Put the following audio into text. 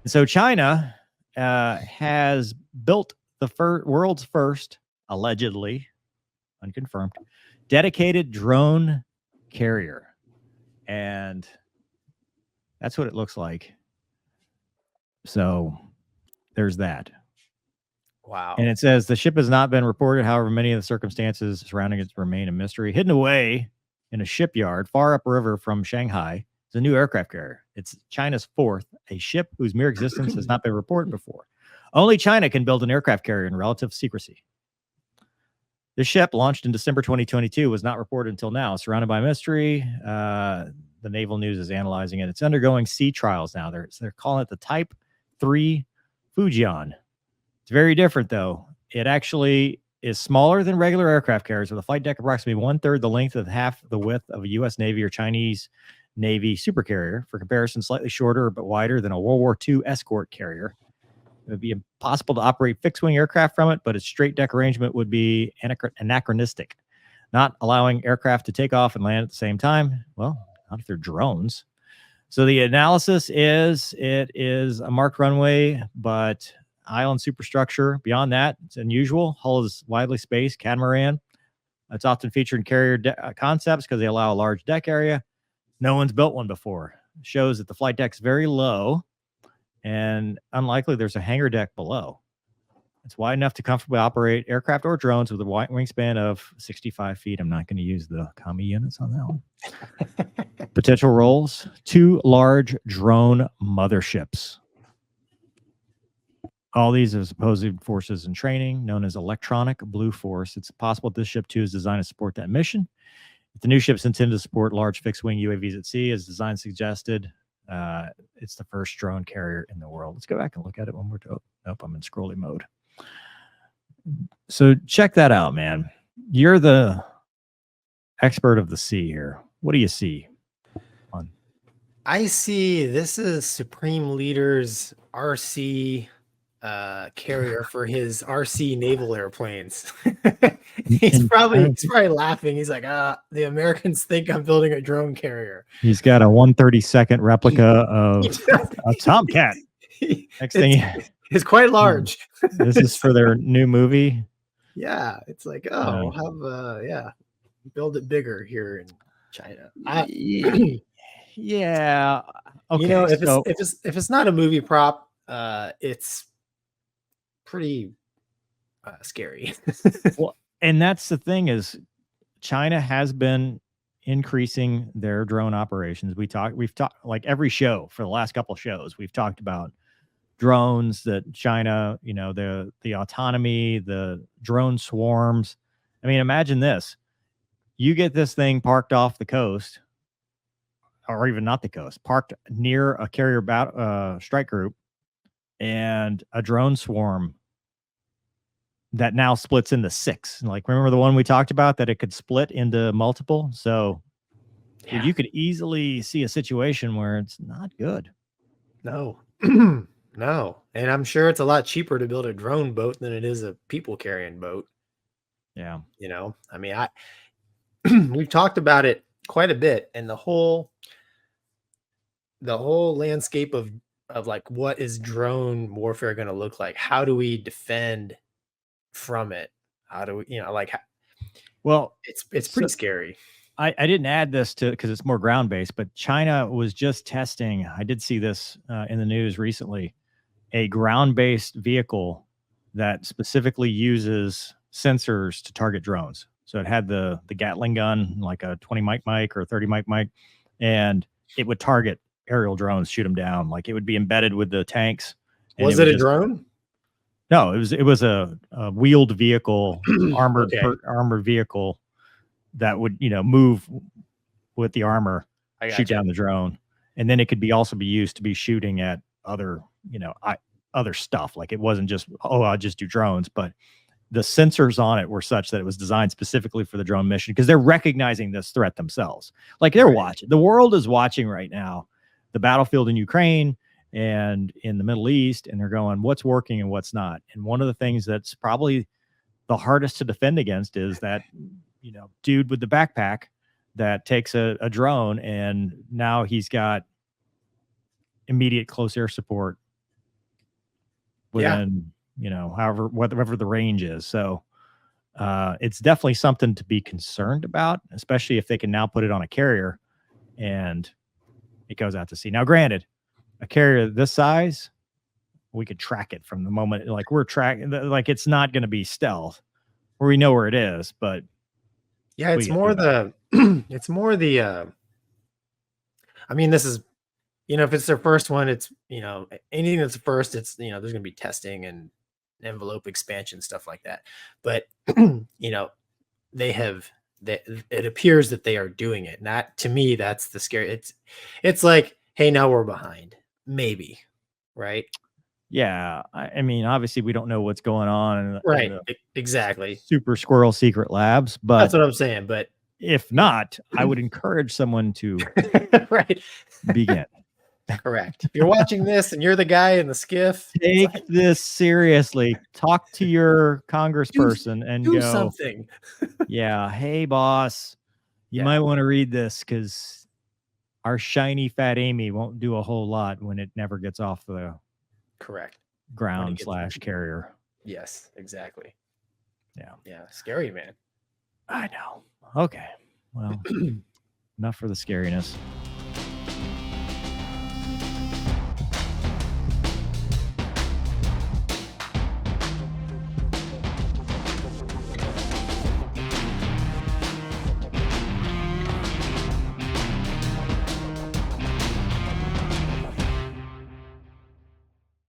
So China has built the world's first, allegedly, unconfirmed, dedicated drone carrier. And that's what it looks like. So there's that. Wow. And it says the ship has not been reported. However, many of the circumstances surrounding it remain a mystery. Hidden away in a shipyard far upriver from Shanghai is a new aircraft carrier. It's China's fourth, a ship whose mere existence has not been reported before. Only China can build an aircraft carrier in relative secrecy. The ship, launched in December 2022, was not reported until now. Surrounded by mystery, the Naval News is analyzing it. It's undergoing sea trials now. They're calling it the Type 3 Fujian. It's very different, though. It actually is smaller than regular aircraft carriers with a flight deck approximately 1/3 the length of half the width of a U.S. Navy or Chinese Navy supercarrier. For comparison, slightly shorter but wider than a World War II escort carrier. It would be impossible to operate fixed-wing aircraft from it, but its straight deck arrangement would be anachronistic, not allowing aircraft to take off and land at the same time. Well, not if they're drones. So the analysis is it is a marked runway, but island superstructure. Beyond that, it's unusual. Hull is widely spaced, catamaran. It's often featured in carrier concepts because they allow a large deck area. No one's built one before. It shows that the flight deck's very low, and unlikely there's a hangar deck below. It's wide enough to comfortably operate aircraft or drones with a wide wingspan of 65 feet. I'm not going to use the commie units on that one. Potential roles: 2 large drone motherships. All these are opposing forces in training, known as Electronic Blue Force. It's possible this ship, too, is designed to support that mission. If the new ship's intended to support large fixed-wing UAVs at sea, as design suggested, it's the first drone carrier in the world. Let's go back and look at it one more time. Nope, I'm in scrolly mode. So check that out, man. You're the expert of the sea here. What do you see? I see this is Supreme Leader's RC carrier for his RC naval airplanes. he's probably laughing. He's like, the Americans think I'm building a drone carrier. He's got a 1/32 replica of a Tomcat. Next thing, it's quite large. This is for their new movie. Yeah, it's like, we'll have build it bigger here in China. Yeah. Okay. You know, if it's not a movie prop, it's pretty scary. Well, and that's the thing is China has been increasing their drone operations. We've talked like every show for the last couple of shows, we've talked about drones that China, you know, the autonomy, the drone swarms. I mean, imagine this. You get this thing parked off the coast, or even not the coast, parked near a carrier strike group, and a drone swarm that now splits into 6. Like, remember the one we talked about that it could split into multiple? So you could easily see a situation where it's not good. No. No. And I'm sure it's a lot cheaper to build a drone boat than it is a people carrying boat. Yeah. You know, I mean, we've talked about it quite a bit, and the whole landscape of like, what is drone warfare going to look like? How do we defend from it? How do we, you know, like, well, it's pretty scary. I didn't add this because it's more ground-based, but China was just testing, I did see this in the news recently, a ground-based vehicle that specifically uses sensors to target drones. So it had the Gatling gun, like a 20 mic or a 30 mic, and it would target aerial drones, shoot them down. Like, it would be embedded with the tanks. Was it a drone? No, it was a wheeled vehicle, armored vehicle that would, you know, move with the armor, shoot down the drone. And then it could also be used to be shooting at other, you know, other stuff. Like, it wasn't just, I'll just do drones, but the sensors on it were such that it was designed specifically for the drone mission, because they're recognizing this threat themselves. Like, they're watching. The world is watching right now the battlefield in Ukraine and in the Middle East, and they're going, what's working and what's not. And one of the things that's probably the hardest to defend against is that, you know, dude with the backpack that takes a drone, and now he's got immediate close air support within, whatever the range is. So it's definitely something to be concerned about, especially if they can now put it on a carrier and it goes out to sea. Now, granted, a carrier this size, we could track it from the moment, like we're tracking, like it's not going to be stealth where we know where it is, but yeah, it's more the, it's more the, I mean, this is, if it's their first one, it's, anything that's first, it's, there's going to be testing and envelope expansion, stuff like that. But, it appears that they are doing it. Not to me, that's the scary. It's like, hey, now we're behind, maybe, right? Yeah, I mean, obviously we don't know what's going on in the exactly super squirrel secret labs, but that's what I'm saying. But if not, I would encourage someone to right begin. Correct. If you're watching this and you're the guy in the skiff, take this seriously. Talk to your congressperson and do go something. Yeah, hey boss, you might want to read this because our shiny fat Amy won't do a whole lot when it never gets off the ground / carrier. Yes, exactly. Yeah, scary, man. I know. Okay, well, enough for the scariness.